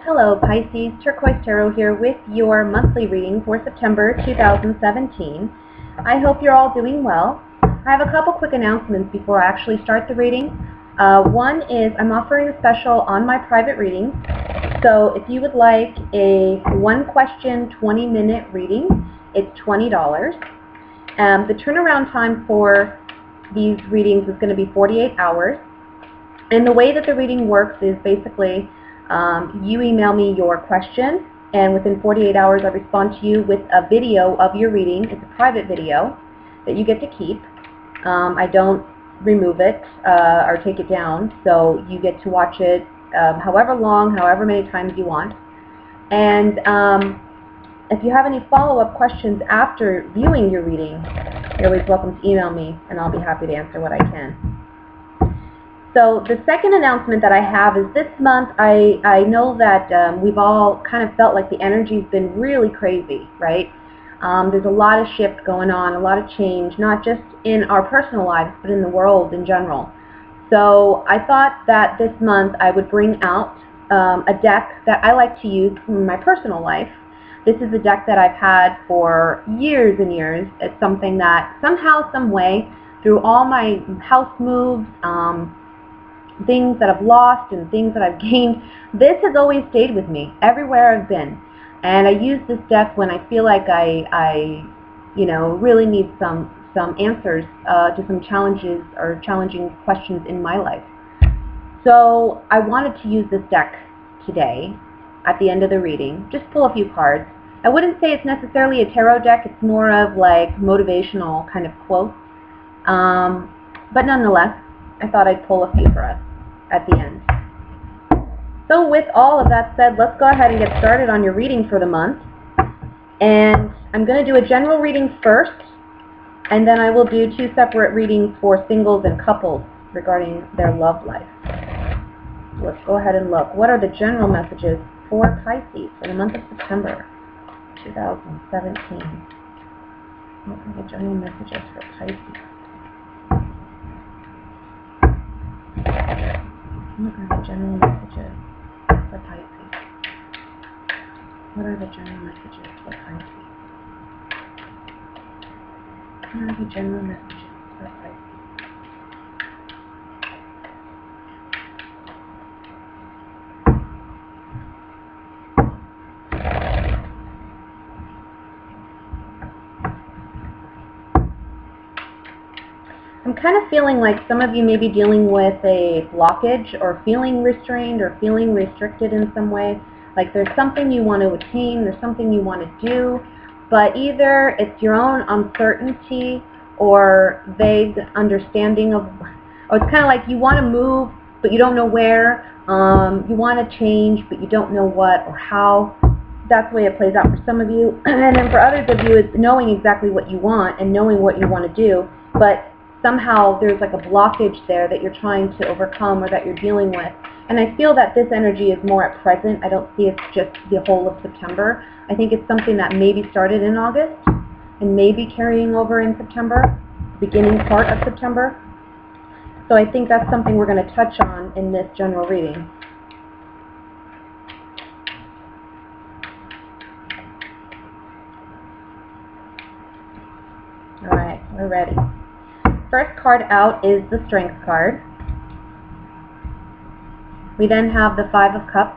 Hello Pisces, Turquoise Tarot here with your monthly reading for September 2017. I hope you're all doing well. I have a couple quick announcements before I actually start the reading. One is I'm offering a special on my private readings. So if you would like a one question 20-minute reading, it's $20. The turnaround time for these readings is going to be 48 hours. And the way that the reading works is basically you email me your question, and within 48 hours I respond to you with a video of your reading. It's a private video that you get to keep. I don't remove it or take it down, so you get to watch it however long, however many times you want. And if you have any follow-up questions after viewing your reading, you're always welcome to email me, and I'll be happy to answer what I can. So the second announcement that I have is this month I know that we've all kind of felt like the energy's been really crazy, right? There's a lot of shift going on, a lot of change, not just in our personal lives, but in the world in general. So I thought that this month I would bring out a deck that I like to use in my personal life. This is a deck that I've had for years and years. It's something that somehow, some way, through all my house moves, things that I've lost and things that I've gained, this has always stayed with me everywhere I've been. And I use this deck when I feel like I really need some answers to some challenges or challenging questions in my life. So I wanted to use this deck today at the end of the reading. Just pull a few cards. I wouldn't say it's necessarily a tarot deck. It's more of like motivational kind of quotes. But nonetheless, I thought I'd pull a few for us at the end. So with all of that said, let's go ahead and get started on your reading for the month. And I'm going to do a general reading first, and then I will do two separate readings for singles and couples regarding their love life. So let's go ahead and look. What are the general messages for Pisces for the month of September 2017? What are the general messages for Pisces? What are the general messages for Pisces? What are the general messages for Pisces? What are the general messages for Pisces? I'm kind of feeling like some of you may be dealing with a blockage or feeling restrained or feeling restricted in some way. Like there's something you want to attain, there's something you want to do, but either it's your own uncertainty or vague understanding of, or it's kind of like you want to move but you don't know where, you want to change but you don't know what or how. That's the way it plays out for some of you. And then for others of you, it's knowing exactly what you want and knowing what you want to do, but somehow there's like a blockage there that you're trying to overcome or that you're dealing with. And I feel that this energy is more at present. I don't see it's just the whole of September. I think it's something that maybe started in August and maybe carrying over in September, beginning part of September. So I think that's something we're going to touch on in this general reading. All right, we're ready. First card out is the Strength card. We then have the Five of Cups.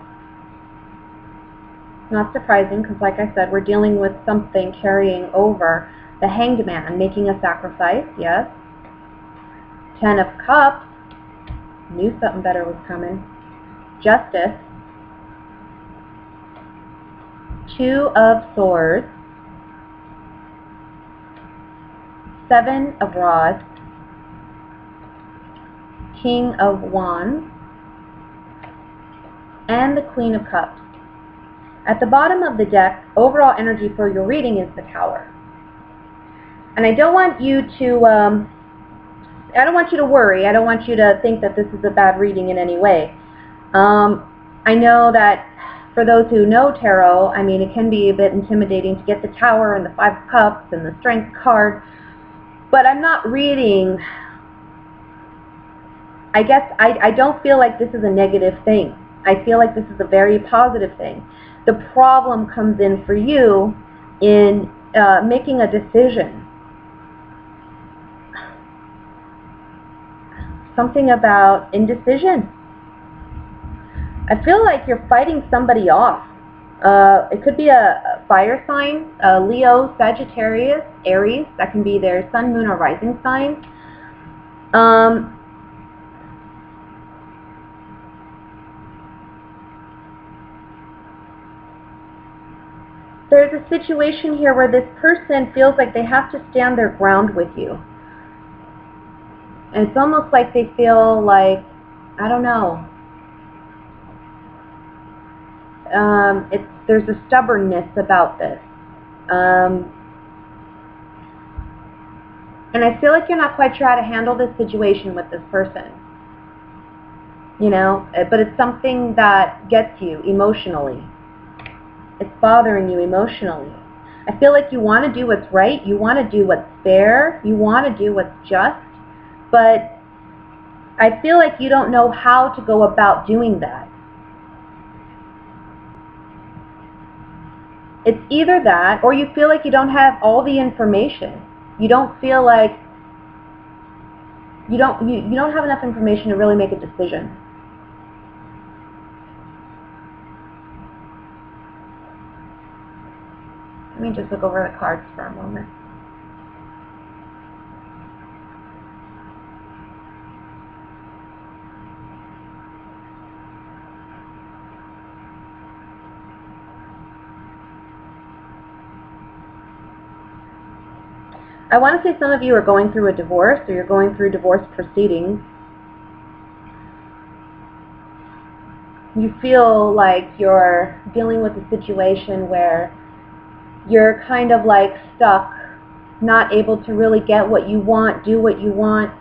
Not surprising because, like I said, we're dealing with something carrying over. The Hanged Man, making a sacrifice, yes. Ten of Cups. Knew something better was coming. Justice. Two of Swords. Seven of Rods. King of Wands, and the Queen of Cups. At the bottom of the deck, overall energy for your reading is the Tower. And I don't want you to, worry. I don't want you to think that this is a bad reading in any way. I know that for those who know tarot, I mean, it can be a bit intimidating to get the Tower and the Five of Cups and the Strength card, but I'm not reading, I guess I don't feel like this is a negative thing. I feel like this is a very positive thing. The problem comes in for you in making a decision. Something about indecision. I feel like you're fighting somebody off. It could be a fire sign, Leo, Sagittarius, Aries. That can be their sun, moon, or rising sign. There's a situation here where this person feels like they have to stand their ground with you. And it's almost like they feel like, I don't know, there's a stubbornness about this. And I feel like you're not quite sure how to handle this situation with this person. You know, but it's something that gets you emotionally. It's bothering you emotionally. I feel like you want to do what's right, you want to do what's fair, you want to do what's just, but I feel like you don't know how to go about doing that. It's either that, or you feel like you don't have all the information. You don't feel like you don't have enough information to really make a decision. Let me just look over the cards for a moment. I want to say some of you are going through a divorce, or you're going through divorce proceedings. You feel like you're dealing with a situation where you're kind of like stuck, not able to really get what you want, do what you want.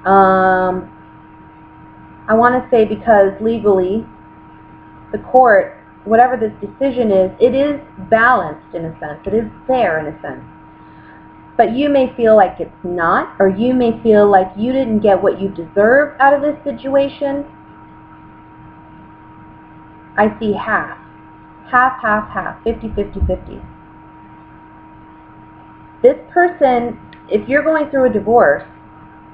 I want to say because legally, the court, whatever this decision is, it is balanced in a sense. It is fair in a sense. But you may feel like it's not, or you may feel like you didn't get what you deserve out of this situation. I see half. Half, half, half. 50, 50, 50. This person, if you're going through a divorce,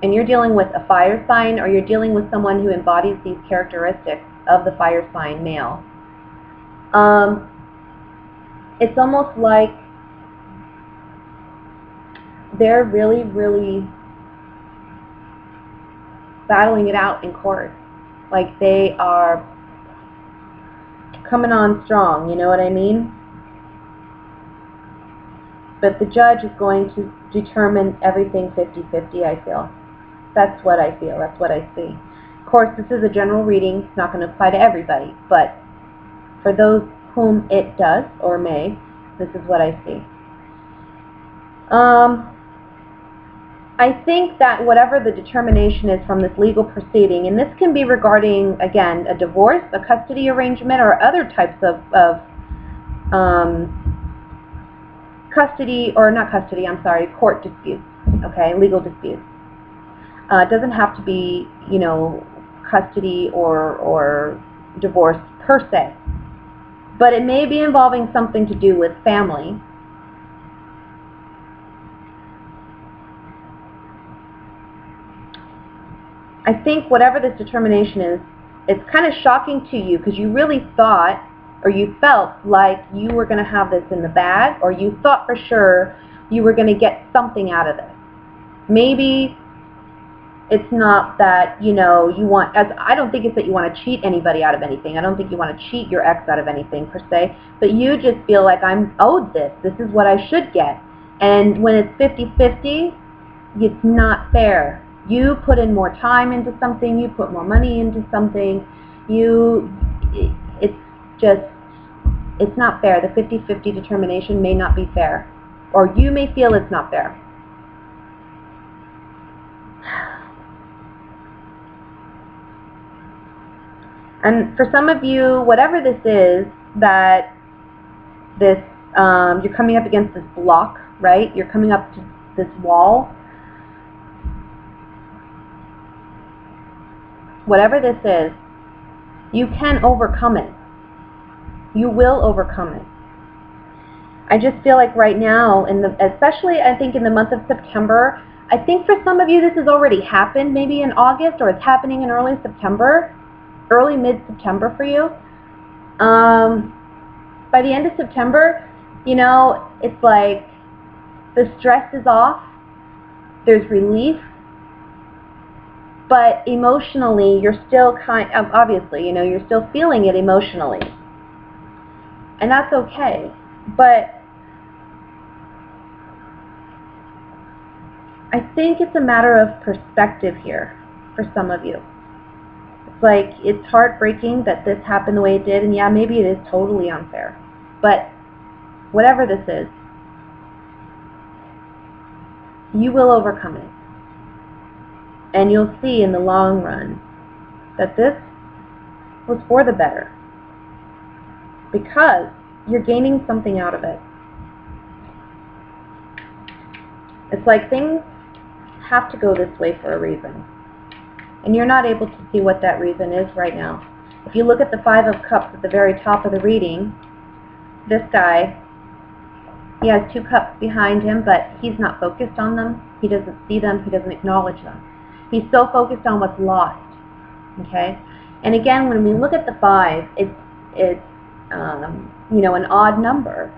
and you're dealing with a fire sign, or you're dealing with someone who embodies these characteristics of the fire sign male, it's almost like they're really, really battling it out in court. Like they are coming on strong, you know what I mean? But the judge is going to determine everything 50-50, I feel. That's what I feel. That's what I see. Of course, this is a general reading. It's not going to apply to everybody. But for those whom it does, or may, this is what I see. I think that whatever the determination is from this legal proceeding, and this can be regarding, again, a divorce, a custody arrangement, or other types of custody, or not custody, I'm sorry, court disputes, okay, legal disputes. It doesn't have to be, you know, custody or divorce per se, but it may be involving something to do with family. I think whatever this determination is, it's kind of shocking to you because you really thought, or you felt like you were going to have this in the bag, or you thought for sure you were going to get something out of this. Maybe it's not that, you know, you want, as I don't think it's that you want to cheat anybody out of anything. I don't think you want to cheat your ex out of anything per se, but you just feel like I'm owed this. This is what I should get. And when it's 50-50, it's not fair. You put in more time into something, you put more money into something, it's just, it's not fair. The 50-50 determination may not be fair, or you may feel it's not fair. And for some of you, whatever this is, that this, you're coming up against this block, right? You're coming up to this wall. Whatever this is, You can overcome it. You will overcome it. I just feel like right now, especially I think in the month of September, I think for some of you this has already happened, maybe in August, or it's happening in early September, early mid-September for you. By the end of September, you know, it's like the stress is off, there's relief, but emotionally you're still obviously, you know, you're still feeling it emotionally. And that's okay. But I think it's a matter of perspective here for some of you. It's like, it's heartbreaking that this happened the way it did, and yeah, maybe it is totally unfair. But whatever this is, you will overcome it. And you'll see in the long run that this was for the better, because you're gaining something out of it. It's like things have to go this way for a reason. And you're not able to see what that reason is right now. If you look at the Five of Cups at the very top of the reading, this guy, he has two cups behind him, but he's not focused on them. He doesn't see them. He doesn't acknowledge them. He's so focused on what's lost. Okay? And again, when we look at the five, it's you know, an odd number.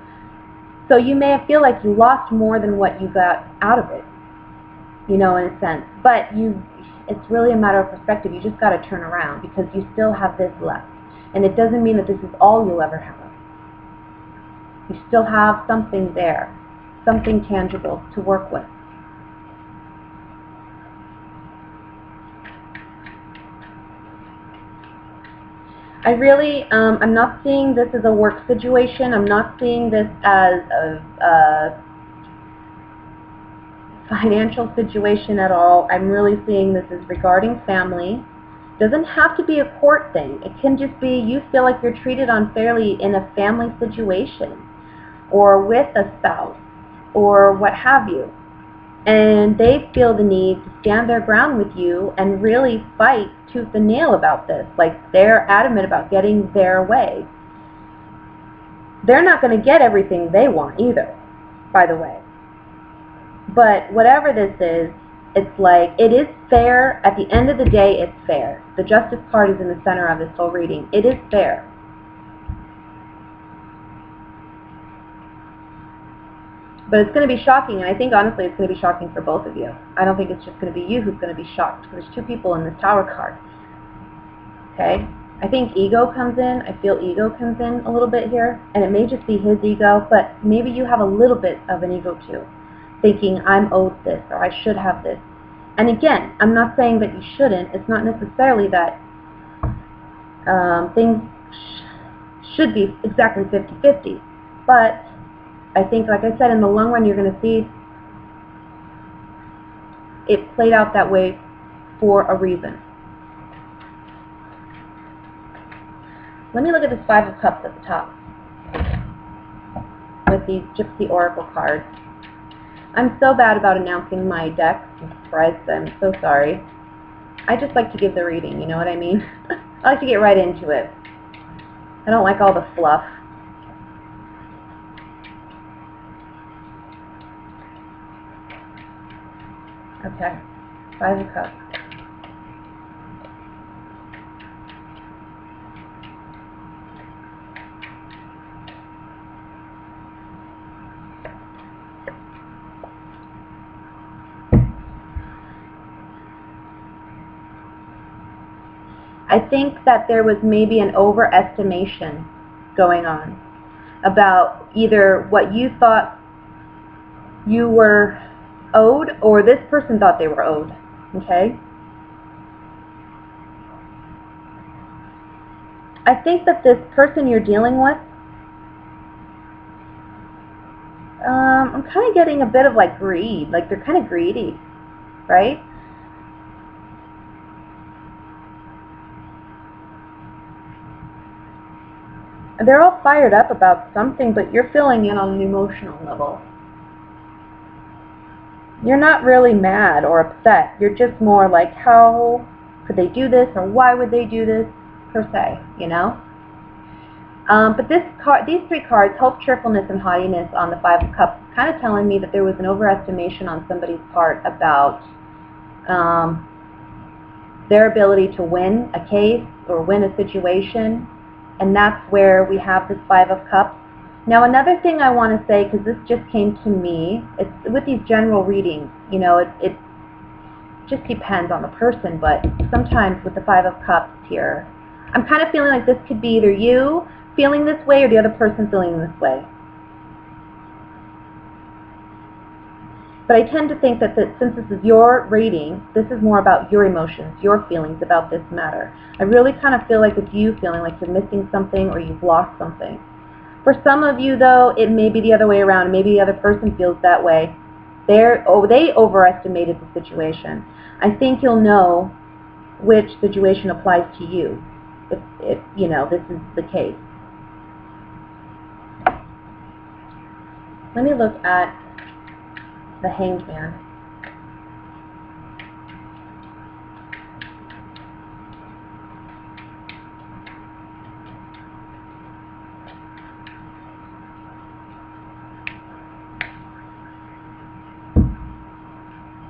So you may feel like you lost more than what you got out of it, you know, in a sense. But it's really a matter of perspective. You just got to turn around, because you still have this left. And it doesn't mean that this is all you'll ever have. You still have something there, something tangible to work with. I really, I'm not seeing this as a work situation. I'm not seeing this as a financial situation at all. I'm really seeing this as regarding family. It doesn't have to be a court thing. It can just be you feel like you're treated unfairly in a family situation, or with a spouse, or what have you. And they feel the need to stand their ground with you and really fight tooth and nail about this. Like, they're adamant about getting their way. They're not going to get everything they want either, by the way. But whatever this is, it's like, it is fair. At the end of the day, it's fair. The Justice card is in the center of this whole reading. It is fair. But it's going to be shocking, and I think, honestly, it's going to be shocking for both of you. I don't think it's just going to be you who's going to be shocked. There's two people in this Tower card. Okay? I think ego comes in. I feel ego comes in a little bit here, and it may just be his ego, but maybe you have a little bit of an ego too, thinking, I'm owed this, or I should have this. And again, I'm not saying that you shouldn't. It's not necessarily that things should be exactly 50-50, but I think, like I said, in the long run, you're going to see it played out that way for a reason. Let me look at this Five of Cups at the top with these Gypsy Oracle cards. I'm so bad about announcing my decks and spreads. I'm so sorry. I just like to give the reading, you know what I mean? I like to get right into it. I don't like all the fluff. Okay, Five of Cups. I think that there was maybe an overestimation going on about either what you thought you were owed, or this person thought they were owed. Okay? I think that this person you're dealing with, I'm kind of getting a bit of like greed, like they're kind of greedy, right? They're all fired up about something, but you're feeling it on an emotional level. You're not really mad or upset. You're just more like, how could they do this, or why would they do this? per se, you know. But these three cards, hope, cheerfulness, and haughtiness on the Five of Cups, is kind of telling me that there was an overestimation on somebody's part about their ability to win a case or win a situation, and that's where we have this Five of Cups. Now, another thing I want to say, because this just came to me, it's with these general readings, you know, it just depends on the person, but sometimes with the Five of Cups here, I'm kind of feeling like this could be either you feeling this way or the other person feeling this way. But I tend to think that since this is your reading, this is more about your emotions, your feelings about this matter. I really kind of feel like it's you feeling like you're missing something or you've lost something. For some of you, though, it may be the other way around. Maybe the other person feels that way. They overestimated the situation. I think you'll know which situation applies to you if you know, this is the case. Let me look at the Hanged Man.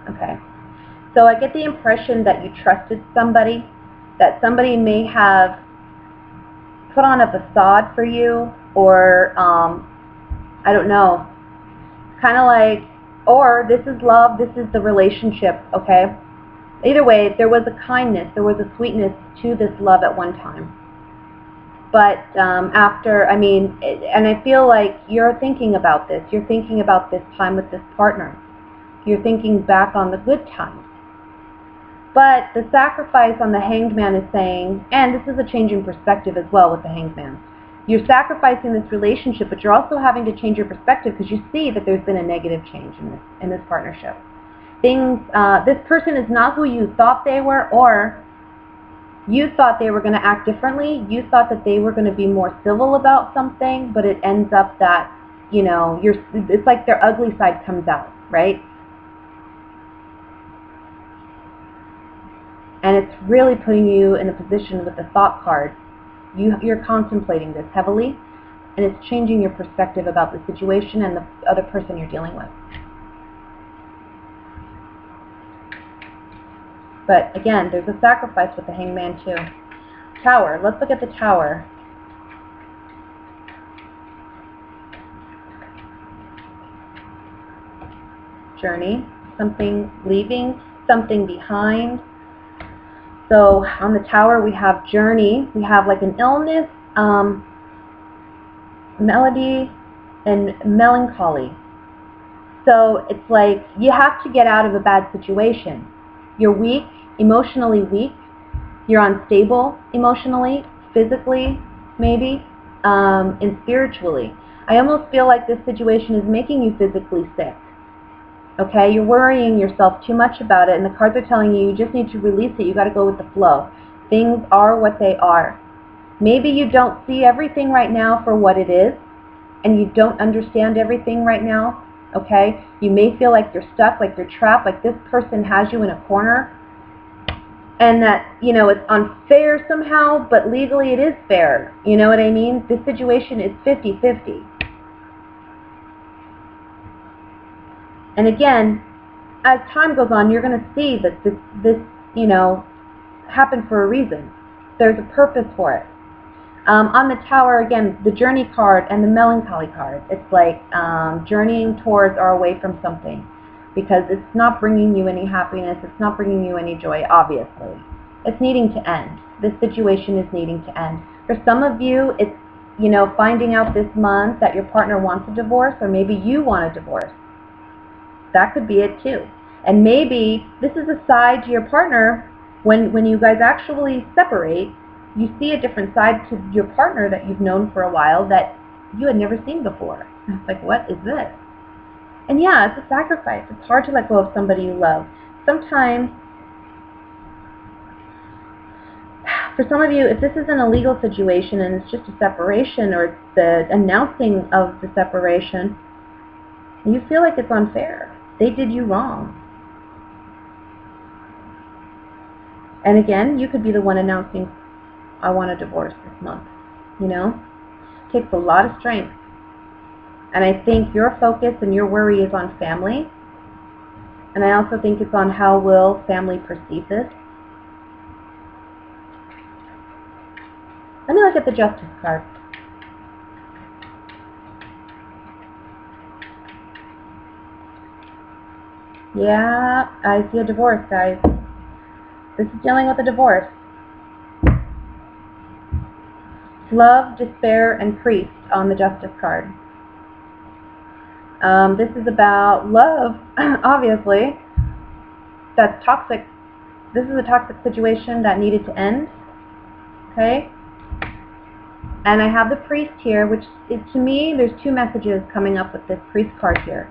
Okay. So I get the impression that you trusted somebody, that somebody may have put on a facade for you, or I don't know, kind of like, or this is love, this is the relationship, okay? Either way, there was a kindness, there was a sweetness to this love at one time. But after, I mean, and I feel like you're thinking about this. You're thinking about this time with this partner. You're thinking back on the good times. But the sacrifice on the Hanged Man is saying, and this is a change in perspective as well with the Hanged Man. You're sacrificing this relationship, but you're also having to change your perspective because you see that there's been a negative change in this partnership. This person is not who you thought they were, or you thought they were going to act differently. You thought that they were going to be more civil about something, but it ends up that, you know, it's like their ugly side comes out, right? And it's really putting you in a position with the Thought card. You're contemplating this heavily, and it's changing your perspective about the situation and the other person you're dealing with. But again, there's a sacrifice with the Hanged Man too. Tower. Let's look at the Tower. Journey. Something leaving, something behind. So on the Tower we have journey, we have like an illness, melody, and melancholy. So it's like you have to get out of a bad situation. You're weak, emotionally weak. You're unstable emotionally, physically, maybe, and spiritually. I almost feel like this situation is making you physically sick. Okay, you're worrying yourself too much about it, and the cards are telling you just need to release it. You got to go with the flow. Things are what they are. Maybe you don't see everything right now for what it is, and you don't understand everything right now. Okay, you may feel like you're stuck, like you're trapped, like this person has you in a corner, and that, you know, it's unfair somehow, but legally it is fair. You know what I mean? This situation is 50-50. And again, as time goes on, you're going to see that this, you know, happened for a reason. There's a purpose for it. On the Tower, again, the Journey card and the Melancholy card, it's like journeying towards or away from something, because it's not bringing you any happiness, it's not bringing you any joy, obviously. It's needing to end. This situation is needing to end. For some of you, it's, you know, finding out this month that your partner wants a divorce, or maybe you want a divorce. That could be it too. And maybe this is a side to your partner. When you guys actually separate, you see a different side to your partner that you've known for a while that you had never seen before. It's like, what is this? And yeah, it's a sacrifice. It's hard to let go of somebody you love. Sometimes, for some of you, if this isn't a legal situation and it's just a separation, or it's the announcing of the separation, you feel like it's unfair. They did you wrong. And again, you could be the one announcing I want a divorce this month. You know? It takes a lot of strength. And I think your focus and your worry is on family. And I also think it's on how will family perceive this. Let me look at the Justice card. Yeah, I see a divorce, guys. This is dealing with a divorce. Love, despair, and priest on the Justice card. This is about love, obviously. That's toxic. This is a toxic situation that needed to end. Okay? And I have the priest here, which is, to me, there's two messages coming up with this priest card here.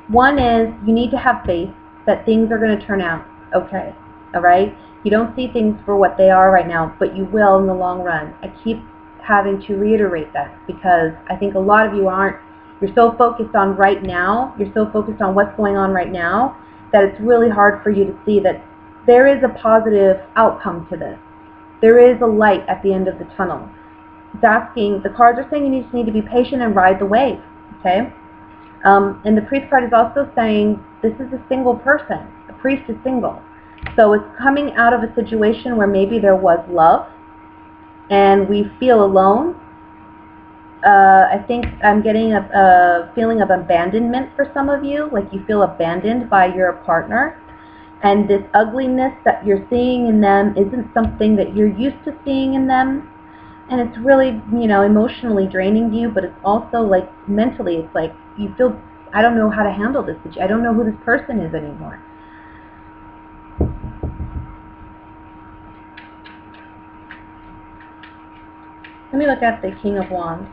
One is you need to have faith that things are going to turn out okay. All right? You don't see things for what they are right now, but you will in the long run. I keep having to reiterate that because I think a lot of you aren't. You're so focused on right now, you're so focused on what's going on right now, that it's really hard for you to see that there is a positive outcome to this. There is a light at the end of the tunnel. It's asking, the cards are saying you just need to be patient and ride the wave, okay? And the priest card is also saying this is a single person. The priest is single. So it's coming out of a situation where maybe there was love and we feel alone. I think I'm getting a feeling of abandonment for some of you, like you feel abandoned by your partner. And this ugliness that you're seeing in them isn't something that you're used to seeing in them. And it's really, you know, emotionally draining you, but it's also like mentally, it's like you feel, I don't know how to handle this. I don't know who this person is anymore. Let me look at the King of Wands.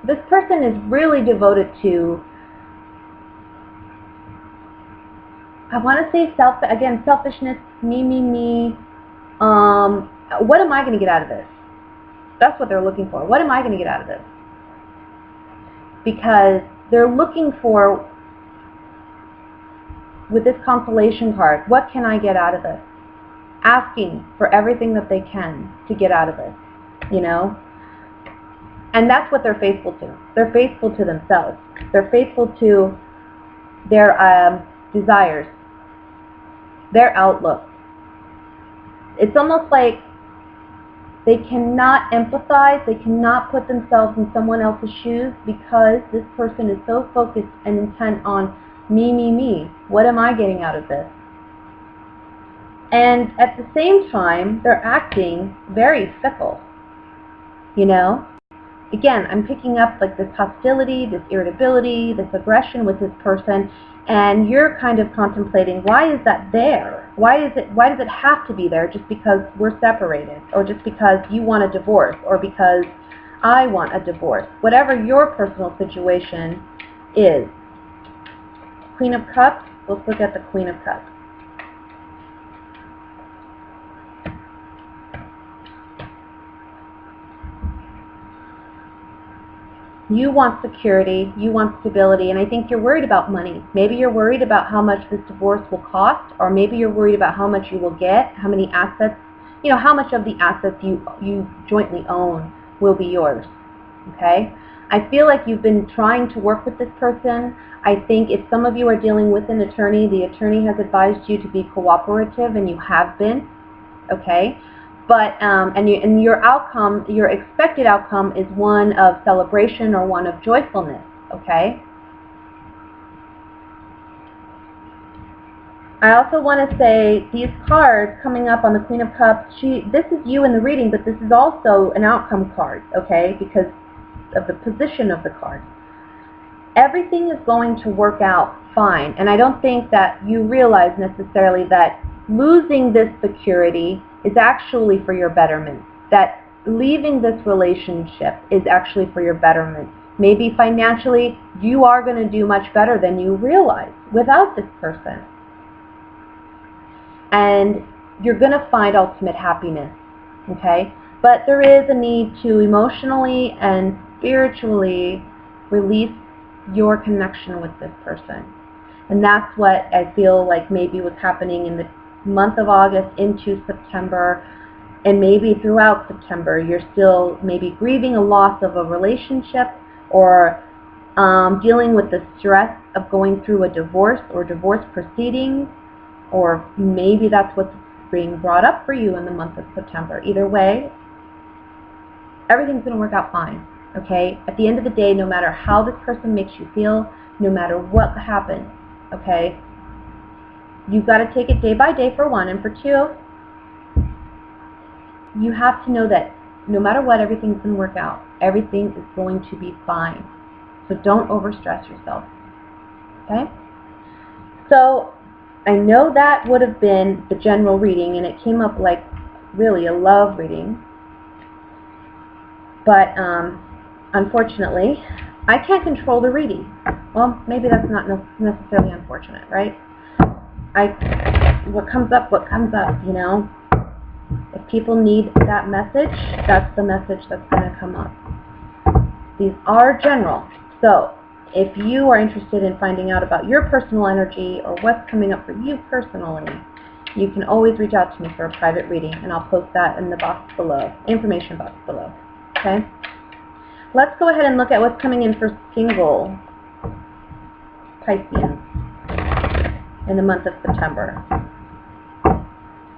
This person is really devoted to, I want to say selfishness, me. What am I going to get out of this? That's what they're looking for. What am I going to get out of this? Because they're looking for, with this consolation card, what can I get out of this? Asking for everything that they can to get out of this, you know? And that's what they're faithful to. They're faithful to themselves. They're faithful to their desires, their outlook. It's almost like they cannot empathize, they cannot put themselves in someone else's shoes because this person is so focused and intent on me. What am I getting out of this? And at the same time, they're acting very fickle, you know? Again, I'm picking up like this hostility, this irritability, this aggression with this person, and you're kind of contemplating, why is that there? Why does it have to be there just because we're separated, or just because you want a divorce, or because I want a divorce? Whatever your personal situation is. Queen of Cups, let's look at the Queen of Cups. You want security, you want stability, and I think you're worried about money. Maybe you're worried about how much this divorce will cost, or maybe you're worried about how much you will get, how many assets, you know, how much of the assets you jointly own will be yours, okay? I feel like you've been trying to work with this person. I think if some of you are dealing with an attorney, the attorney has advised you to be cooperative, and you have been, okay? But and your outcome, your expected outcome, is one of celebration or one of joyfulness. Okay. I also want to say these cards coming up on the Queen of Cups. This is you in the reading, but this is also an outcome card. Okay, because of the position of the card. Everything is going to work out fine, and I don't think that you realize necessarily that losing this security is actually for your betterment. That leaving this relationship is actually for your betterment. Maybe financially, you are going to do much better than you realize without this person. And you're going to find ultimate happiness, okay? But there is a need to emotionally and spiritually release your connection with this person. And that's what I feel like maybe was happening in the month of August into September, and maybe throughout September. You're still maybe grieving a loss of a relationship, or dealing with the stress of going through a divorce or divorce proceedings, or maybe that's what's being brought up for you in the month of September. Either way, everything's going to work out fine, okay? At the end of the day, no matter how this person makes you feel, no matter what happens, okay, you've got to take it day by day, for one, and for two, you have to know that no matter what, everything's going to work out. Everything is going to be fine. So don't overstress yourself, okay? So I know that would have been the general reading, and it came up like really a love reading. But unfortunately, I can't control the reading. Well, maybe that's not necessarily unfortunate, right? What comes up, you know? If people need that message, that's the message that's going to come up. These are general. So if you are interested in finding out about your personal energy or what's coming up for you personally, you can always reach out to me for a private reading, and I'll post that in the box below, information box below. Okay? Let's go ahead and look at what's coming in for single Pisces in the month of September.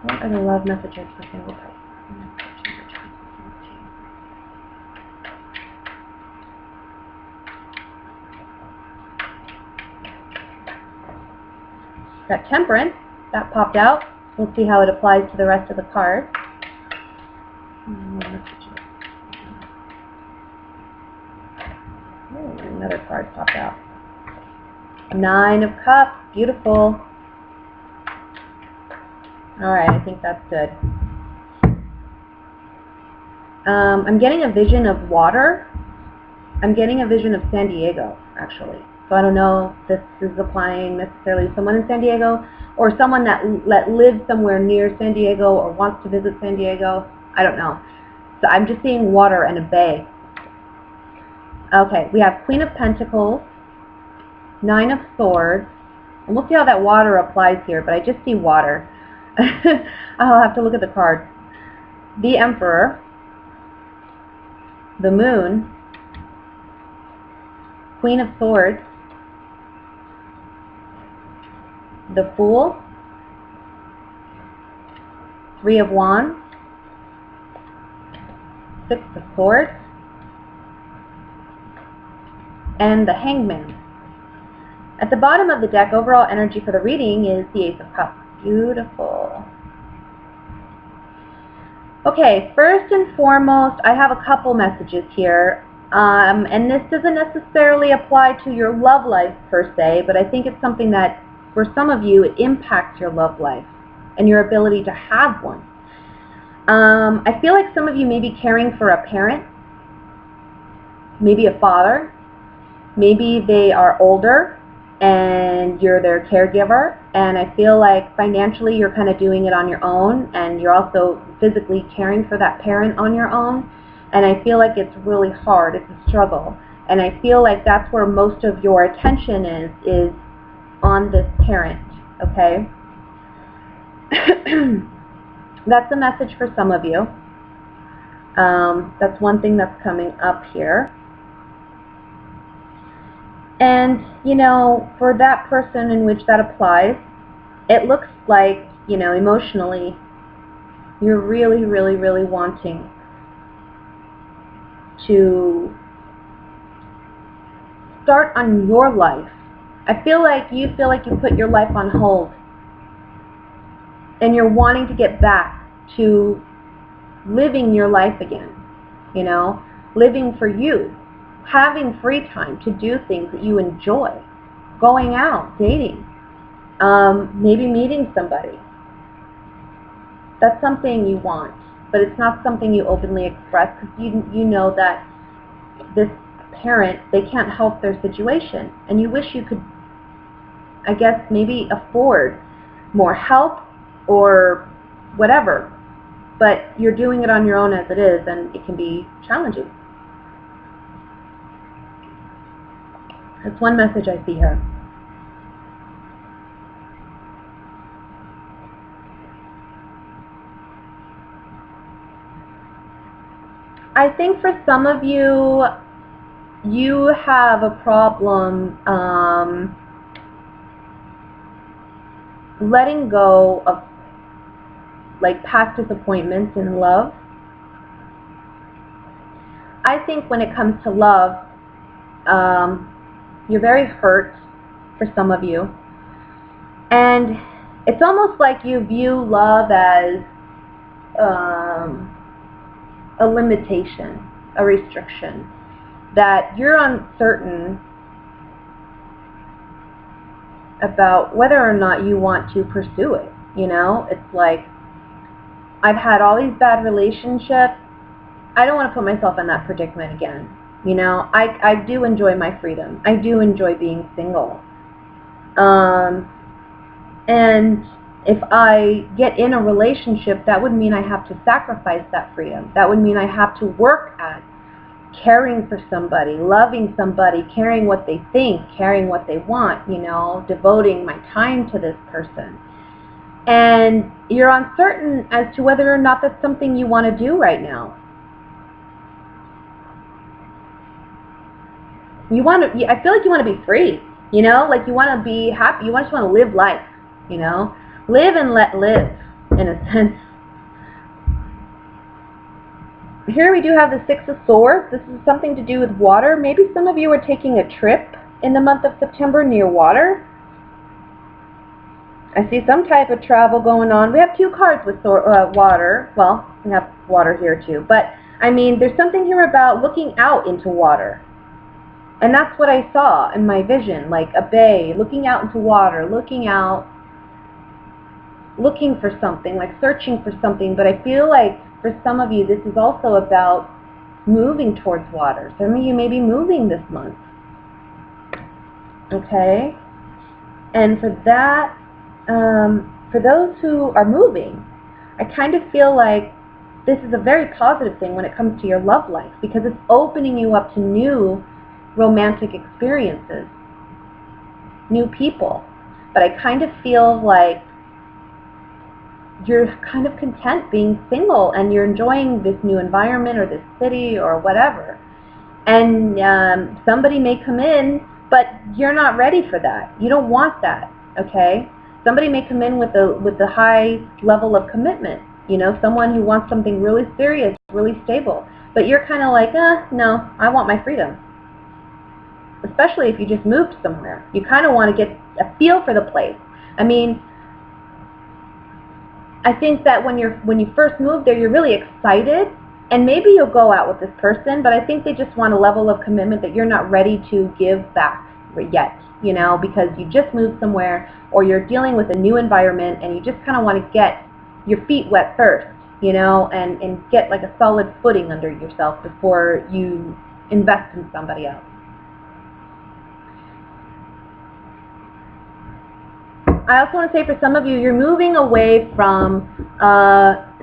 What are the love messages for single Pisces? Got Temperance. That popped out. We'll see how it applies to the rest of the cards. Another card popped out. Nine of Cups. Beautiful. Alright, I think that's good. I'm getting a vision of water. I'm getting a vision of San Diego, actually. So I don't know if this is applying necessarily to someone in San Diego, or someone that lives somewhere near San Diego or wants to visit San Diego. I don't know. So I'm just seeing water and a bay. Okay, we have Queen of Pentacles, Nine of Swords, and we'll see how that water applies here, but I just see water. I'll have to look at the card. The Emperor, the Moon, Queen of Swords, the Fool, Three of Wands, Six of Swords, and the Hangman. At the bottom of the deck, overall energy for the reading is the Ace of Cups. Beautiful. Okay, first and foremost, I have a couple messages here. And this doesn't necessarily apply to your love life per se, but I think it's something that, for some of you, it impacts your love life and your ability to have one. I feel like some of you may be caring for a parent, maybe a father. Maybe they are older and you're their caregiver, and I feel like financially you're kind of doing it on your own, and you're also physically caring for that parent on your own, and I feel like it's really hard. It's a struggle, and I feel like that's where most of your attention is on this parent, okay? That's a message for some of you. That's one thing that's coming up here. And, you know, for that person in which that applies, it looks like, you know, emotionally, you're really, really, really wanting to start on your life. I feel like you put your life on hold, and you're wanting to get back to living your life again, you know, living for you. Having free time to do things that you enjoy, going out, dating, maybe meeting somebody. That's something you want, but it's not something you openly express, because you know that this parent, they can't help their situation, and you wish you could, I guess, maybe afford more help or whatever. but you're doing it on your own as it is, and it can be challenging. That's one message I see here. I think for some of you, you have a problem letting go of like past disappointments in love. I think when it comes to love, you're very hurt for some of you, and it's almost like you view love as a limitation, a restriction, that you're uncertain about whether or not you want to pursue it. You know, it's like, I've had all these bad relationships, I don't want to put myself in that predicament again. You know, I do enjoy my freedom. I do enjoy being single. And if I get in a relationship, that would mean I have to sacrifice that freedom. That would mean I have to work at caring for somebody, loving somebody, caring what they think, caring what they want, you know, devoting my time to this person. And you're uncertain as to whether or not that's something you want to do right now. You want to, I feel like you want to be free, you know, like you want to be happy, you just want to live life, you know, live and let live, in a sense. Here we do have the Six of Swords. This is something to do with water. Maybe some of you are taking a trip in the month of September near water. I see some type of travel going on. We have two cards with water. Well, we have water here too. But, I mean, there's something here about looking out into water. And that's what I saw in my vision, like a bay, looking out into water, looking out, looking for something, like searching for something. But I feel like for some of you, this is also about moving towards water. Some of you may be moving this month. Okay? And for that, for those who are moving, I kind of feel like this is a very positive thing when it comes to your love life, because it's opening you up to new romantic experiences, new people. But I kind of feel like you're kind of content being single, and you're enjoying this new environment or this city or whatever. And somebody may come in, but you're not ready for that. You don't want that, okay? Somebody may come in with a high level of commitment, you know, someone who wants something really serious, really stable. But you're kind of like, no, I want my freedom. Especially if you just moved somewhere. You kind of want to get a feel for the place. I mean, I think that when you first move there, you're really excited, and maybe you'll go out with this person, but I think they just want a level of commitment that you're not ready to give back yet, you know, because you just moved somewhere, or you're dealing with a new environment, and you just kind of want to get your feet wet first, you know, and get like a solid footing under yourself before you invest in somebody else. I also want to say for some of you, you're moving away from,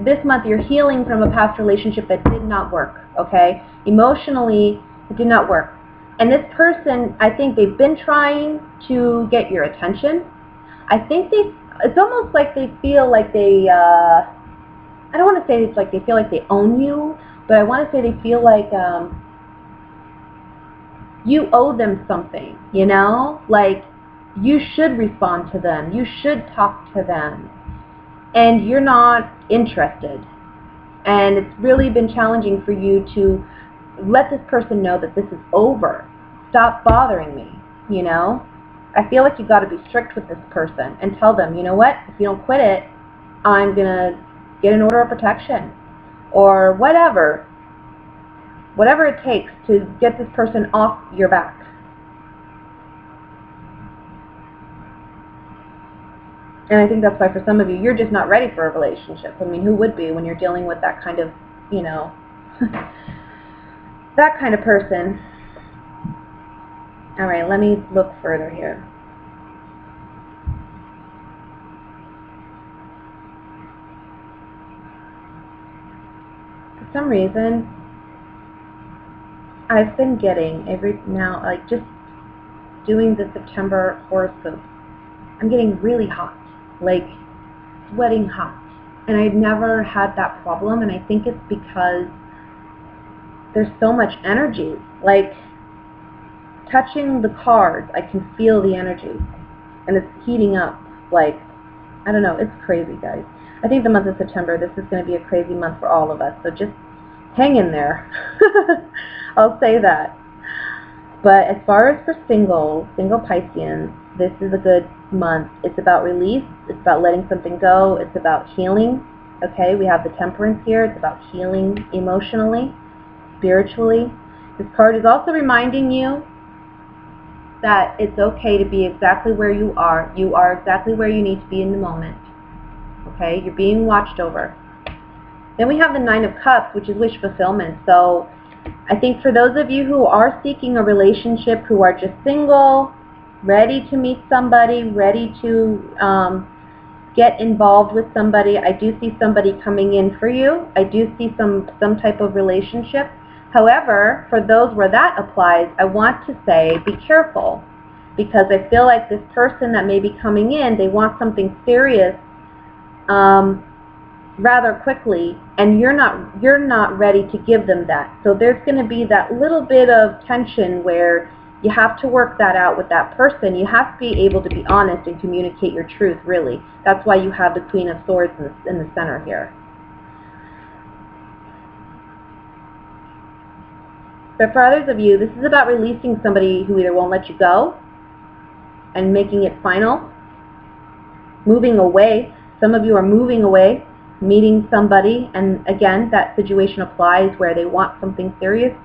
this month you're healing from a past relationship that did not work, okay? Emotionally, it did not work. And this person, I think they've been trying to get your attention. I think it's almost like they feel like they, I don't want to say it's like they feel like they own you, but I want to say they feel like you owe them something, you know? Like, you should respond to them. You should talk to them. And you're not interested. And it's really been challenging for you to let this person know that this is over. Stop bothering me, you know? I feel like you've got to be strict with this person and tell them, you know what, if you don't quit it, I'm going to get an order of protection. Or whatever. Whatever it takes to get this person off your back. And I think that's why for some of you, you're just not ready for a relationship. I mean, who would be when you're dealing with that kind of, you know, that kind of person. All right, let me look further here. some reason, I've been getting like just doing the September horoscope, I'm getting really hot, like sweating hot. And I've never had that problem, and I think it's because there's so much energy. Like, touching the cards, I can feel the energy, and it's heating up. Like, I don't know, it's crazy, guys. I think the month of September, this is going to be a crazy month for all of us, so just hang in there. I'll say that. But as far as for single Pisceans, this is a good month. It's about release. It's about letting something go. It's about healing. Okay, we have the Temperance here. It's about healing emotionally, spiritually. This card is also reminding you that it's okay to be exactly where you are. You are exactly where you need to be in the moment. Okay, you're being watched over. Then we have the Nine of Cups, which is wish fulfillment. So I think for those of you who are seeking a relationship, who are just single, ready to meet somebody, ready to get involved with somebody, I do see somebody coming in for you. I do see some type of relationship. However, for those where that applies, I want to say be careful, because I feel like this person that may be coming in, they want something serious rather quickly, and you're not ready to give them that. So there's going to be that little bit of tension where you have to work that out with that person. You have to be able to be honest and communicate your truth, really. That's why you have the Queen of Swords in the center here. But for others of you, this is about releasing somebody who either won't let you go and making it final, moving away. Some of you are moving away, meeting somebody, and again, that situation applies where they want something serious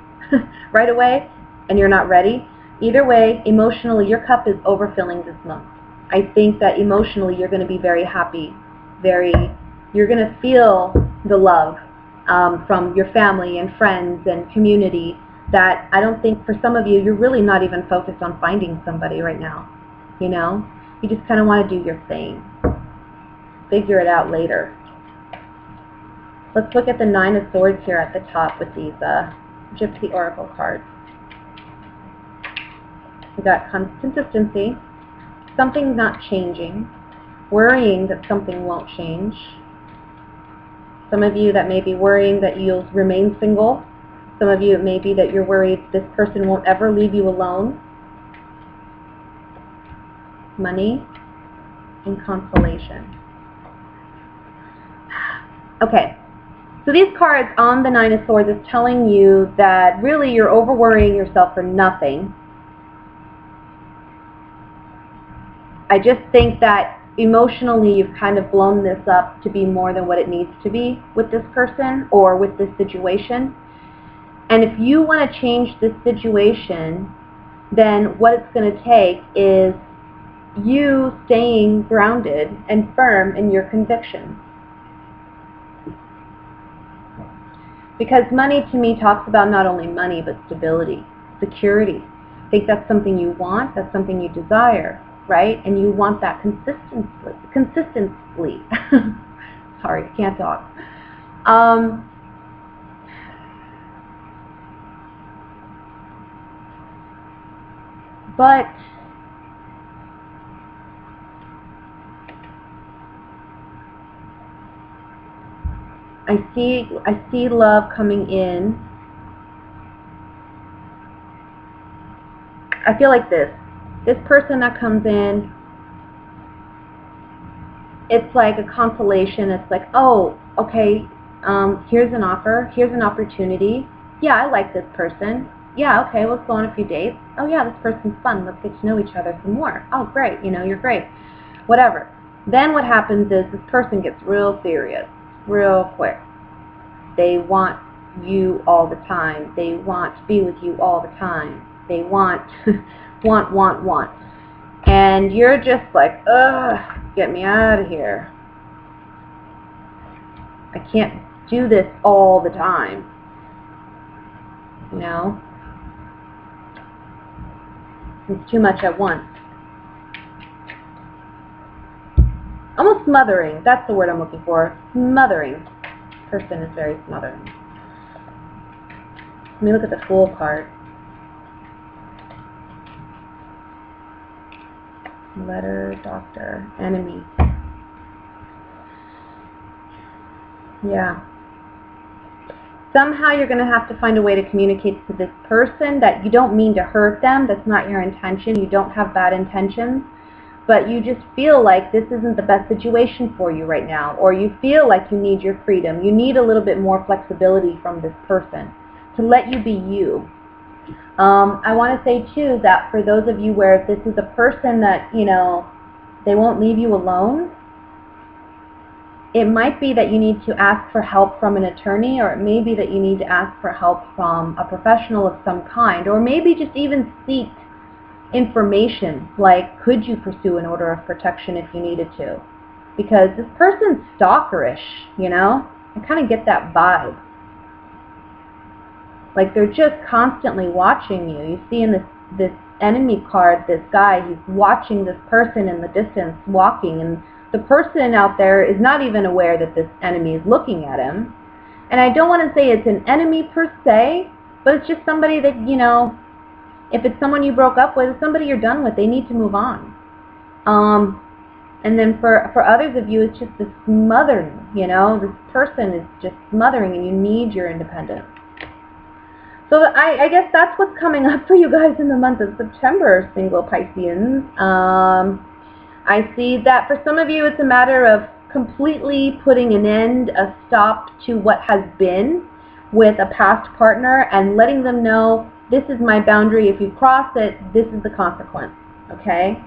right away and you're not ready. Either way, emotionally, your cup is overfilling this month. I think that emotionally you're going to be very happy, you're going to feel the love from your family and friends and community, that I don't think, for some of you, you're really not even focused on finding somebody right now. You know, you just kind of want to do your thing. Figure it out later. Let's look at the Nine of Swords here at the top with these Gypsy Oracle cards. We got consistency, something not changing, worrying that something won't change. Some of you that may be worrying that you'll remain single. Some of you it may be that you're worried this person won't ever leave you alone. Money and consolation. Okay, so these cards on the Nine of Swords is telling you that really you're over-worrying yourself for nothing. I just think that emotionally you've kind of blown this up to be more than what it needs to be with this person or with this situation. And if you want to change this situation, then what it's going to take is you staying grounded and firm in your convictions. Because money to me talks about not only money but stability, security. I think that's something you want, that's something you desire, right? And you want that consistently. Sorry, I can't talk. But I see love coming in. I feel like this person that comes in, it's like a consolation. It's like, oh, okay, here's an offer, here's an opportunity. Yeah, I like this person. Yeah, okay, let's go on a few dates. Oh yeah, this person's fun. Let's get to know each other some more. Oh great, you know, you're great. Whatever. Then what happens is this person gets real serious, real quick. They want you all the time. They want to be with you all the time. They want, want. And you're just like, ugh, get me out of here. I can't do this all the time. You know? It's too much at once. Almost smothering. That's the word I'm looking for. Smothering. Person is very smothering. Let me look at the Fool card. Letter, doctor, enemy. Yeah. Somehow you're going to have to find a way to communicate to this person that you don't mean to hurt them. That's not your intention. You don't have bad intentions. But you just feel like this isn't the best situation for you right now. Or you feel like you need your freedom. You need a little bit more flexibility from this person to let you be you. I want to say, too, that for those of you where this is a person that, you know, they won't leave you alone, it might be that you need to ask for help from an attorney, or it may be that you need to ask for help from a professional of some kind, or maybe just even seek information, like could you pursue an order of protection if you needed to? Because this person's stalkerish, you know? I kind of get that vibe. Like they're just constantly watching you. You see in this enemy card, this guy, he's watching this person in the distance walking, and the person out there is not even aware that this enemy is looking at him. And I don't want to say it's an enemy per se, but it's just somebody that, you know, if it's someone you broke up with, it's somebody you're done with. They need to move on. And then for others of you, it's just this smothering, you know. This person is just smothering and you need your independence. So I guess that's what's coming up for you guys in the month of September, single Pisceans. I see that for some of you it's a matter of completely putting an end, a stop to what has been with a past partner and letting them know, this is my boundary. If you cross it, this is the consequence, okay?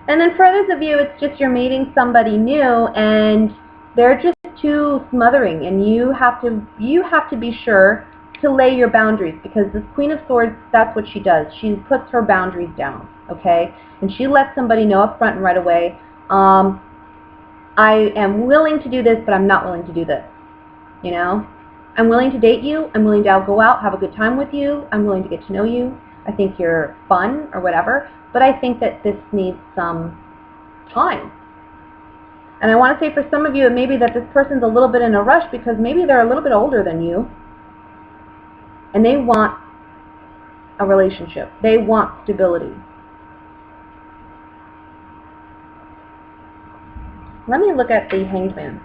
And then for others of you, it's just you're meeting somebody new and they're just too smothering, and you have to be sure to lay your boundaries, because this Queen of Swords, that's what she does. She puts her boundaries down, okay? And she lets somebody know up front and right away, I am willing to do this, but I'm not willing to do this, you know? I'm willing to date you. I'm willing to go out, have a good time with you. I'm willing to get to know you. I think you're fun or whatever, but I think that this needs some time. And I want to say for some of you, it may be that this person's a little bit in a rush because maybe they're a little bit older than you, and they want a relationship. They want stability. Let me look at the Hanged Man.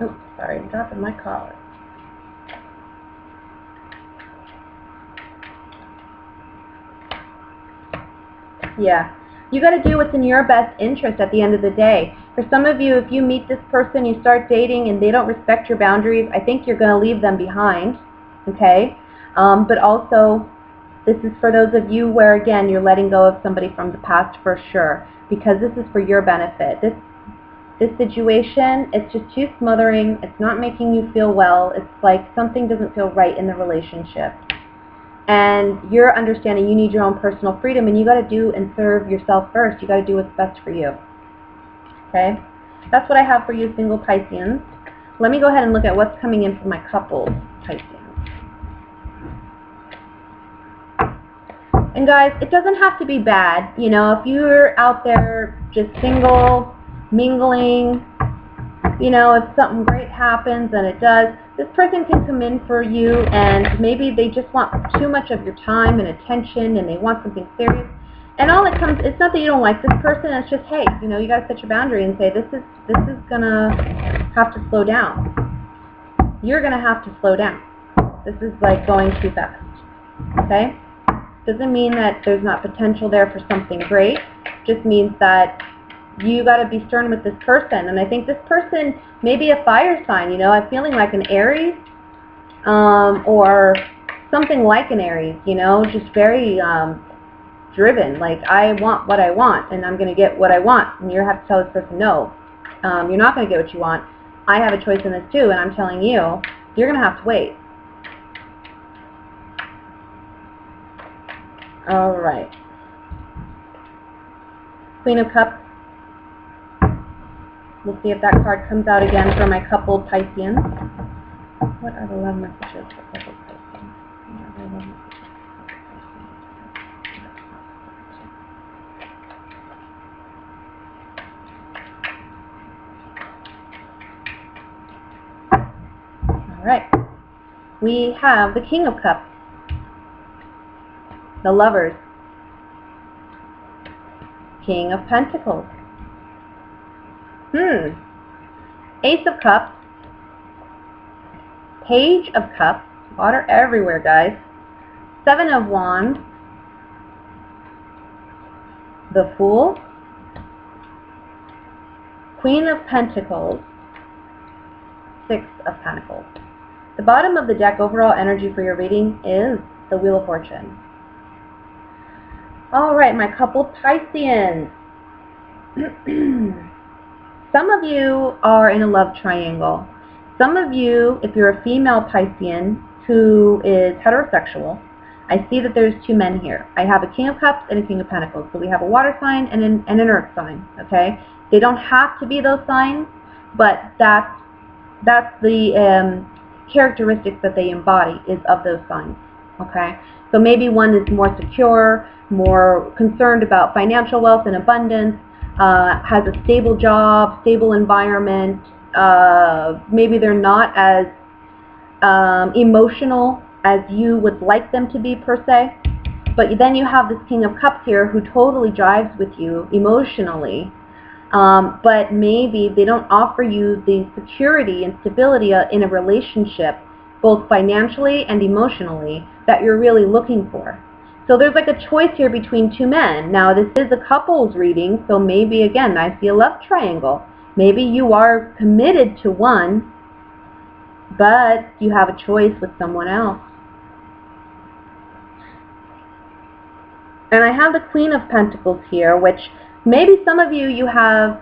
Oops, sorry, I'm dropping my collar. Yeah, you got to do what's in your best interest at the end of the day. For some of you, if you meet this person, you start dating, and they don't respect your boundaries, I think you're going to leave them behind, okay? But also, this is for those of you where, again, you're letting go of somebody from the past for sure, because this is for your benefit. This situation, it's just too smothering. It's not making you feel well. It's like something doesn't feel right in the relationship. And you're understanding you need your own personal freedom, and you got to do and serve yourself first. You got to do what's best for you. Okay? That's what I have for you, single Pisceans. Let me go ahead and look at what's coming in for my couple Pisceans. And guys, it doesn't have to be bad. You know, if you're out there just single, mingling, you know, if something great happens, and it does, this person can come in for you, and maybe they just want too much of your time and attention, and they want something serious. And all it comes, it's not that you don't like this person, it's just, hey, you know, you got to set your boundary and say, this is going to have to slow down. You're going to have to slow down. This is like going too fast. Okay? Doesn't mean that there's not potential there for something great. Just means that you got to be stern with this person. And I think this person may be a fire sign, you know. I'm feeling like an Aries, or something like an Aries, you know, just very driven. Like, I want what I want, and I'm going to get what I want. And you have to tell this person, no, you're not going to get what you want. I have a choice in this too, and I'm telling you, you're going to have to wait. All right. Queen of Cups. We'll see if that card comes out again for my coupled Pisceans. What are the love messages for coupled Pisceans? All right. We have the King of Cups. The Lovers. King of Pentacles. Ace of Cups. Page of Cups. Water everywhere, guys. Seven of Wands. The Fool. Queen of Pentacles. Six of Pentacles. The bottom of the deck, overall energy for your reading is the Wheel of Fortune. All right, my couple Pisceans. Some of you are in a love triangle. Some of you, if you're a female Piscean who is heterosexual, I see that there's two men here. I have a King of Cups and a King of Pentacles. So we have a water sign and an earth sign, okay? They don't have to be those signs, but that's the characteristics that they embody is of those signs, okay? So maybe one is more secure, more concerned about financial wealth and abundance, has a stable job, stable environment. Maybe they're not as emotional as you would like them to be per se. But then you have this King of Cups here who totally jives with you emotionally. But maybe they don't offer you the security and stability in a relationship, both financially and emotionally, that you're really looking for. So there's like a choice here between two men. Now this is a couples reading, so maybe again I see a love triangle. Maybe you are committed to one, but you have a choice with someone else. And I have the Queen of Pentacles here, which maybe some of you have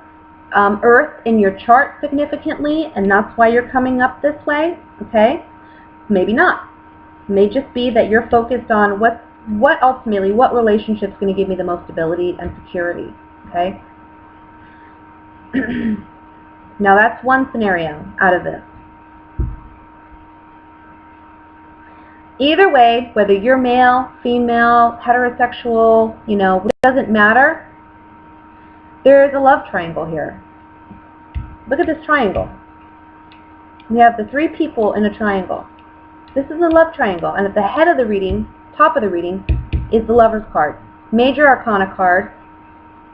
Earth in your chart significantly, and that's why you're coming up this way, okay? Maybe not. It may just be that you're focused on what relationship's going to give me the most stability and security, okay? Now that's one scenario out of this. Either way, whether you're male, female, heterosexual, it doesn't matter. There is a love triangle here. Look at this triangle. We have the three people in a triangle. This is a love triangle, and at the head of the reading, top of the reading, is the Lover's card. Major Arcana card,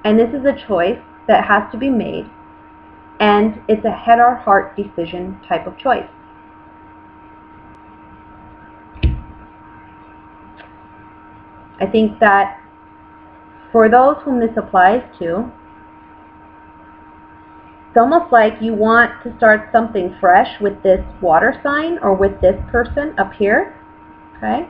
and this is a choice that has to be made, and it's a head or heart decision type of choice. I think that for those whom this applies to, it's almost like you want to start something fresh with this water sign or with this person up here, okay?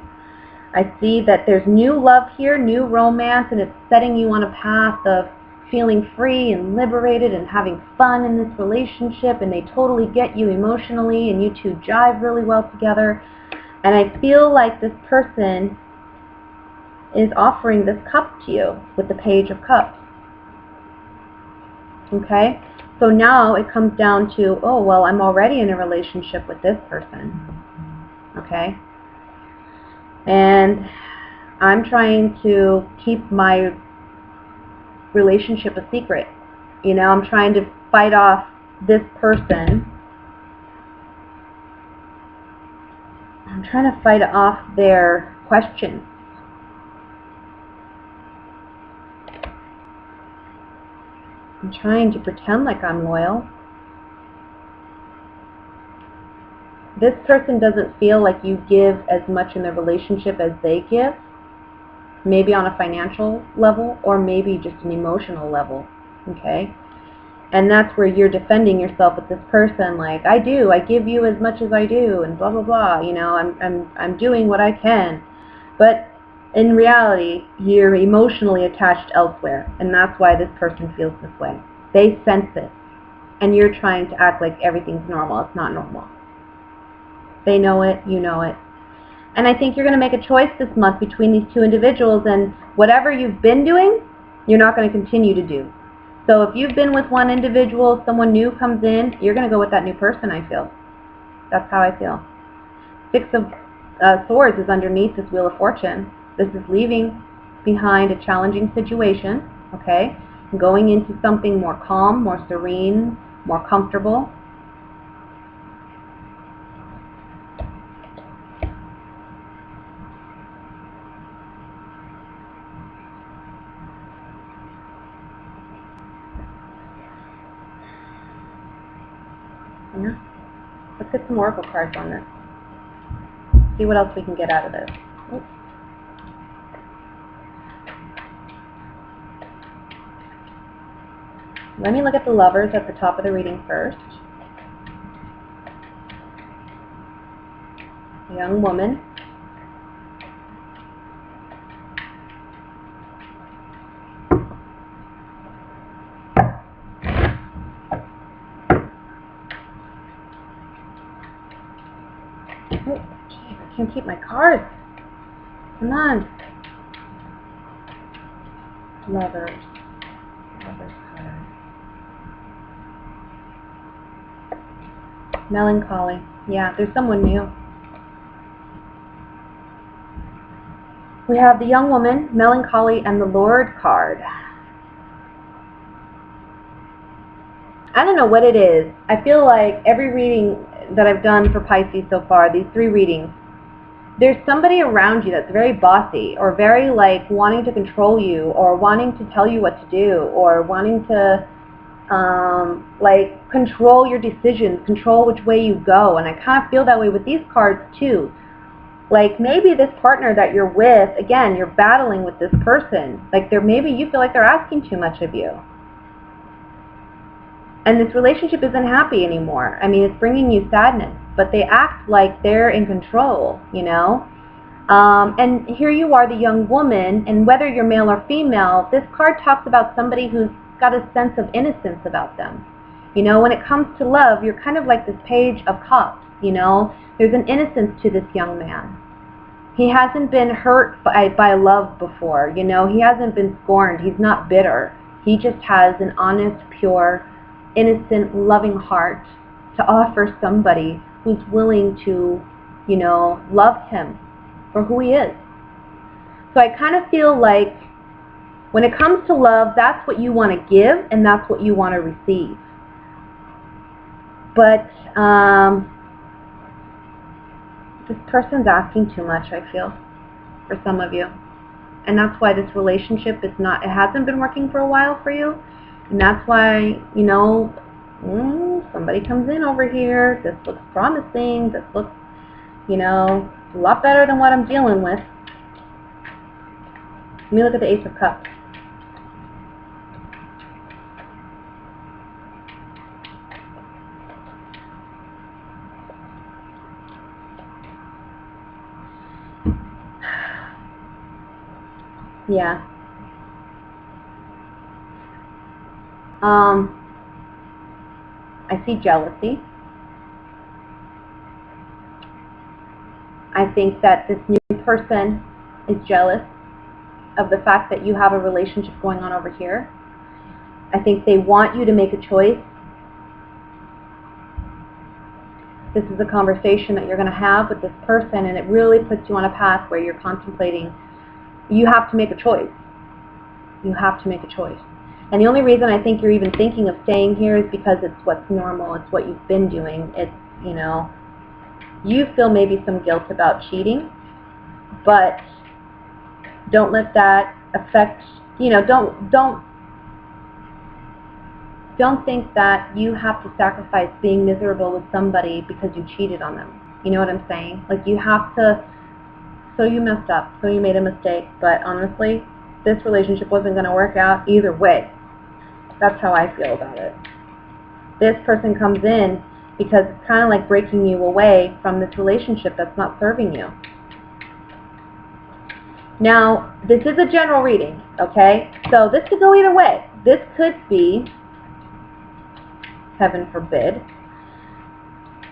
I see that there's new love here, new romance, and it's setting you on a path of feeling free and liberated and having fun in this relationship, and they totally get you emotionally, and you two jive really well together. And I feel like this person is offering this cup to you with the Page of Cups. Okay? So now it comes down to, oh, well, I'm already in a relationship with this person. Okay? And I'm trying to keep my relationship a secret. I'm trying to fight off this person. I'm trying to fight off their questions. I'm trying to pretend like I'm loyal. This person doesn't feel like you give as much in the relationship as they give. Maybe on a financial level, or maybe just an emotional level. Okay? And that's where you're defending yourself with this person, like, I give you as much as I do, and blah, blah, blah. I'm doing what I can. But in reality, you're emotionally attached elsewhere, and that's why this person feels this way. They sense it, and you're trying to act like everything's normal. It's not normal. They know it, you know it. And I think you're going to make a choice this month between these two individuals, and whatever you've been doing, you're not going to continue to do. So if you've been with one individual, someone new comes in, you're going to go with that new person, I feel. That's how I feel. Six of Swords is underneath this Wheel of Fortune. This is leaving behind a challenging situation, okay? Going into something more calm, more serene, more comfortable. Yeah. Let's get some oracle cards on this. See what else we can get out of this. Oops. Let me look at the lovers at the top of the reading first. Young woman. Oh, geez, I can't keep my cards. Come on. Lovers. Lovers card. Melancholy. Yeah, there's someone new. We have the young woman, melancholy, and the Lord card. I don't know what it is. I feel like every reading that I've done for Pisces so far, these 3 readings, there's somebody around you that's very bossy or very like wanting to control you or wanting to tell you what to do or wanting to like control your decisions, control which way you go. And I kind of feel that way with these cards too. Like maybe this partner that you're with, again, you're battling with this person. Like maybe you feel like they're asking too much of you. And this relationship isn't happy anymore. I mean, it's bringing you sadness, but they act like they're in control, you know? And here you are, the young woman, and whether you're male or female, this card talks about somebody who's got a sense of innocence about them. You know, when it comes to love, you're kind of like this Page of Cups, you know? There's an innocence to this young man. He hasn't been hurt by love before, you know? He hasn't been scorned. He's not bitter. He just has an honest, pure, innocent, loving heart to offer somebody who's willing to, you know, love him for who he is. So I kind of feel like when it comes to love, that's what you want to give and that's what you want to receive. But this person's asking too much, I feel, for some of you. And that's why this relationship is not, it hasn't been working for a while for you. And that's why, you know, somebody comes in over here. This looks promising. This looks, you know, a lot better than what I'm dealing with. Let me look at the Ace of Cups. Yeah. I see jealousy. I think that this new person is jealous of the fact that you have a relationship going on over here. I think they want you to make a choice. This is a conversation that you're going to have with this person, and it really puts you on a path where you're contemplating. You have to make a choice. You have to make a choice. And the only reason I think you're even thinking of staying here is because it's what's normal. It's what you've been doing. It's, you know, you feel maybe some guilt about cheating, but don't let that affect, you know, don't think that you have to sacrifice being miserable with somebody because you cheated on them. You know what I'm saying? Like you have to, so you messed up, so you made a mistake, but honestly, this relationship wasn't going to work out either way. That's how I feel about it. This person comes in because it's kind of like breaking you away from this relationship that's not serving you. Now, this is a general reading, okay? So this could go either way. This could be, heaven forbid,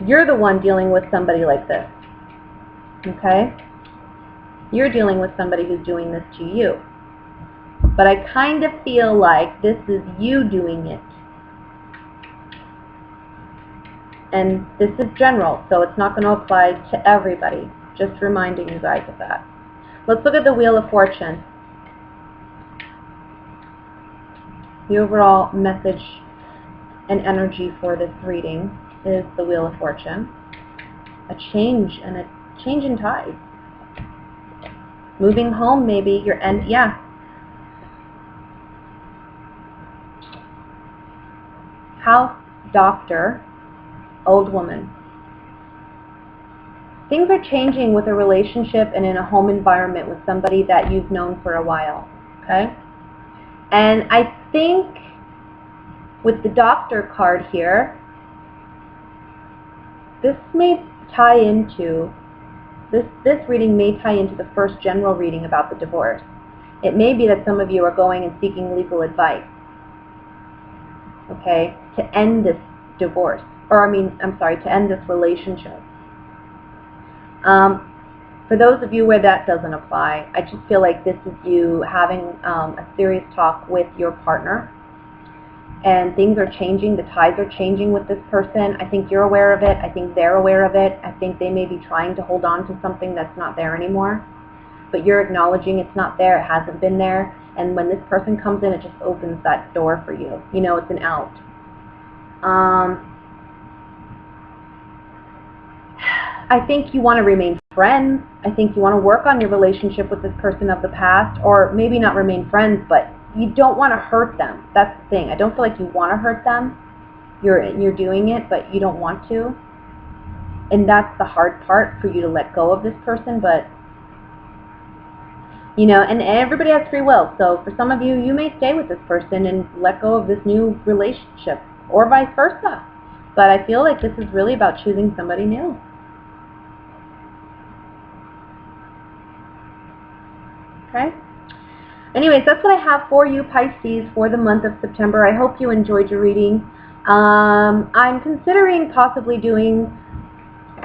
you're the one dealing with somebody like this, okay? You're dealing with somebody who's doing this to you. But I kind of feel like this is you doing it. And this is general, so it's not going to apply to everybody. Just reminding you guys of that. Let's look at the Wheel of Fortune. The overall message and energy for this reading is the Wheel of Fortune. A change and a change in tides. Moving home, maybe. Your end, yeah. House, doctor, Old woman. Things are changing with a relationship and in a home environment with somebody that you've known for a while, okay? And I think with the Doctor card here, this may tie into, this reading may tie into the first general reading about the divorce. It may be that some of you are going and seeking legal advice, okay, to end this divorce, or to end this relationship. For those of you where that doesn't apply, I just feel like this is you having a serious talk with your partner, and things are changing, the tides are changing with this person. I think you're aware of it, I think they're aware of it, I think they may be trying to hold on to something that's not there anymore, but you're acknowledging it's not there, it hasn't been there, and when this person comes in, it just opens that door for you. You know, it's an out. I think you want to remain friends. I think you want to work on your relationship with this person of the past, or maybe not remain friends, but you don't want to hurt them. That's the thing. I don't feel like you want to hurt them. You're doing it, but you don't want to. And that's the hard part, for you to let go of this person. But, you know, and everybody has free will. So for some of you, you may stay with this person and let go of this new relationship, or vice versa. But I feel like this is really about choosing somebody new. Okay? Anyways, that's what I have for you, Pisces, for the month of September. I hope you enjoyed your reading. I'm considering possibly doing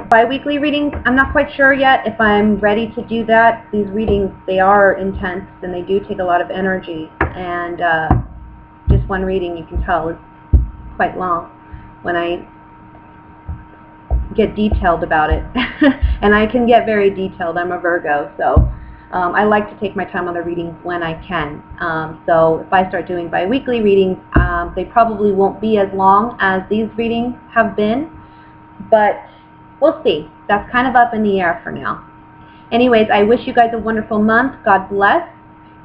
bi-weekly readings. I'm not quite sure yet if I'm ready to do that. These readings, they are intense and they do take a lot of energy. And just one reading, you can tell, is quite long when I get detailed about it. And I can get very detailed. I'm a Virgo, so I like to take my time on the readings when I can. So if I start doing bi-weekly readings, they probably won't be as long as these readings have been, but we'll see. That's kind of up in the air for now. Anyways, I wish you guys a wonderful month. God bless,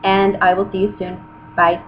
and I will see you soon. Bye.